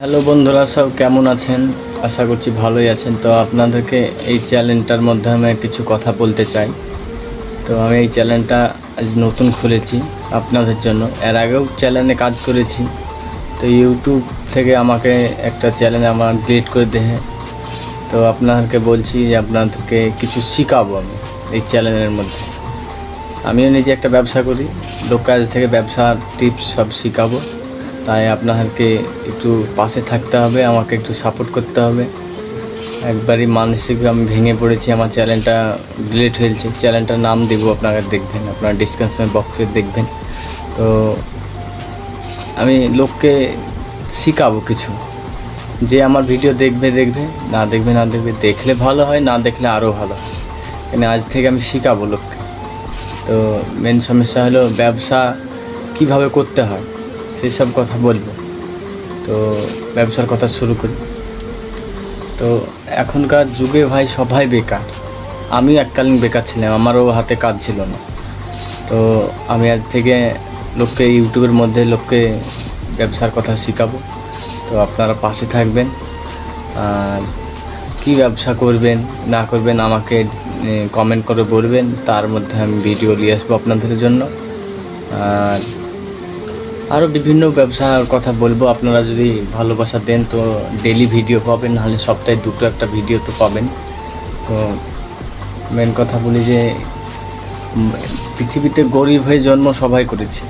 Hello বন্ধুরা, সব কেমন আছেন? আশা করছি ভালোই আছেন। তো আপনাদেরকে এই চ্যানেলটার মধ্যে আমি কিছু কথা বলতে চাই। তো আমি এই চ্যানেলটা আজ নতুন খুলেছি আপনাদের জন্য। এর আগেও চ্যানেলে কাজ করেছি। তো ইউটিউব থেকে আমাকে একটা চ্যানেল আমার ডিলিট করে দেয়। তো আপনাদেরকে বলছি যে আপনাদেরকে কিছু শেখাবো আমি এই চ্যানেলের মধ্যে। আমিও নিজে একটা ব্যবসা করি, লোক কাজ থেকে ব্যবসার টিপস সব শেখাবো। তাই আপনাদেরকে একটু পাশে থাকতে হবে, আমাকে একটু সাপোর্ট করতে হবে। একবারই মানসিক আমি ভেঙে পড়েছি, আমার চ্যানেলটা ডিলিট হয়েছে। চ্যানেলটার নাম দেবো, আপনারা দেখবেন, আপনারা ডিসক্রিপশন বক্সে দেখবেন। তো আমি লোককে শেখাবো কিছু, যে আমার ভিডিও দেখবে, না দেখবে, দেখলে ভালো হয়, না দেখলে আরও ভালো হয়। মানে আজ থেকে আমি শেখাবো লোককে। তো মেন সমস্যা হলো ব্যবসা কিভাবে করতে হয় সেই সব কথা বলবো। তো ব্যবসার কথা শুরু করি। তো এখনকার যুগে ভাই সবাই বেকার। আমি এককালীন বেকার ছিলাম, আমারও হাতে কাজ ছিল না। তো আমি আজ থেকে লোককে ইউটিউবের মধ্যে লোককে ব্যবসার কথা শেখাবো। তো আপনারা পাশে থাকবেন। আর কী ব্যবসা করবেন না করবেন আমাকে কমেন্ট করে বলবেন, তার মধ্যে আমি ভিডিও নিয়ে আসবো আপনাদের জন্য। আর আরও বিভিন্ন ব্যবসার কথা বলবো। আপনারা যদি ভালোবাসা দেন তো ডেলি ভিডিও পাবেন, নাহলে সপ্তাহে দুটো একটা ভিডিও তো পাবেন। তো মেন কথা বলি যে পৃথিবীতে গরিব হয়ে জন্ম সবাই করেছে।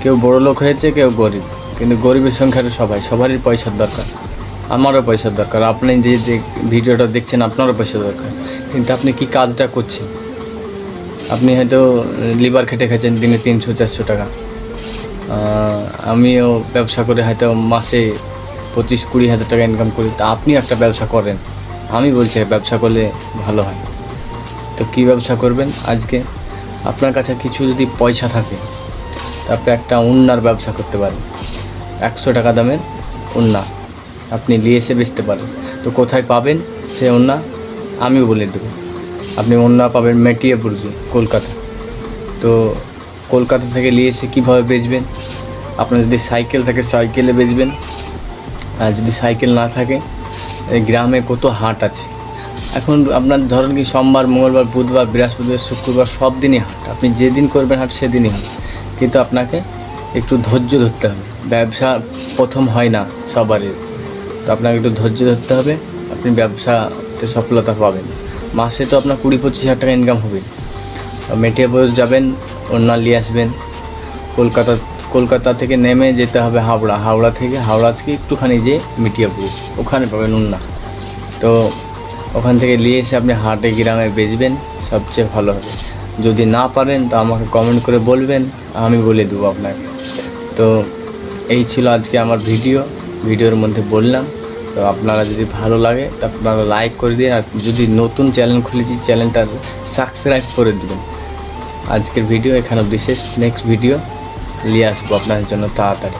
কেউ বড়লোক হয়েছে, কেউ গরিব, কিন্তু গরিবের সংখ্যাটা সবারই পয়সার দরকার। আমারও পয়সার দরকার। আপনি যে ভিডিওটা দেখছেন আপনারও পয়সা দরকার, কিন্তু আপনি কি কাজটা করছেন? আপনি হয়তো লিভার খেটে খাচ্ছেন দিনে 300-400 টাকা। আমিও ব্যবসা করে হয়তো মাসে 25-20 হাজার টাকা ইনকাম করি। তা আপনি একটা ব্যবসা করেন, আমি বলছি ব্যবসা করলে ভালো হয়। তো কী ব্যবসা করবেন? আজকে আপনার কাছে কিছু যদি পয়সা থাকে, তারপরে একটা উন্নার ব্যবসা করতে পারেন। 100 টাকা দামের উন্না আপনি নিয়ে এসে বেচতে পারেন। তো কোথায় পাবেন সে উন্না আমিও বলে দেবো। আপনি উন্না পাবেন মেটিয়াপুরজি, কলকাতা। তো কলকাতা থেকে নিয়ে এসে কীভাবে বেচবেন? আপনার যদি সাইকেল থাকে সাইকেলে বেচবেন, আর যদি সাইকেল না থাকে গ্রামে কত হাট আছে এখন। আপনার ধরেন কি সোমবার, মঙ্গলবার, বুধবার, বৃহস্পতিবার, শুক্রবার সব দিনই হাট। আপনি যেদিন করবেন হাট সেদিনই হাট, কিন্তু আপনাকে একটু ধৈর্য ধরতে হবে। ব্যবসা প্রথম হয় না সবারই, তো আপনাকে একটু ধৈর্য ধরতে হবে। আপনি ব্যবসাতে সফলতা পাবেন। মাসে তো আপনার 20-25 হাজার টাকা ইনকাম হবে। মেটিয়াপুর যাবেন, ওন্না নিয়ে আসবেন। কলকাতা থেকে নেমে যেতে হবে হাওড়া থেকে একটুখানি যে মেটিয়াপুর, ওখানে পাবেন ওন্না। তো ওখান থেকে নিয়ে এসে আপনি হাটে গ্রামে বেচবেন, সবচেয়ে ভালো হবে। যদি না পারেন তো আমাকে কমেন্ট করে বলবেন, আমি বলে দেবো আপনাকে। তো এই ছিল আজকে আমার ভিডিওর মধ্যে বললাম। তো আপনারা যদি ভালো লাগে তো আপনারা লাইক করে দিন। আর যদি নতুন চ্যানেল খুলেছি চ্যানেলটা সাবস্ক্রাইব করে দেবেন। আজকের ভিডিও এখানে বিশেষ, নেক্সট ভিডিও নিয়ে আসবো আপনাদের জন্য তাড়াতাড়ি।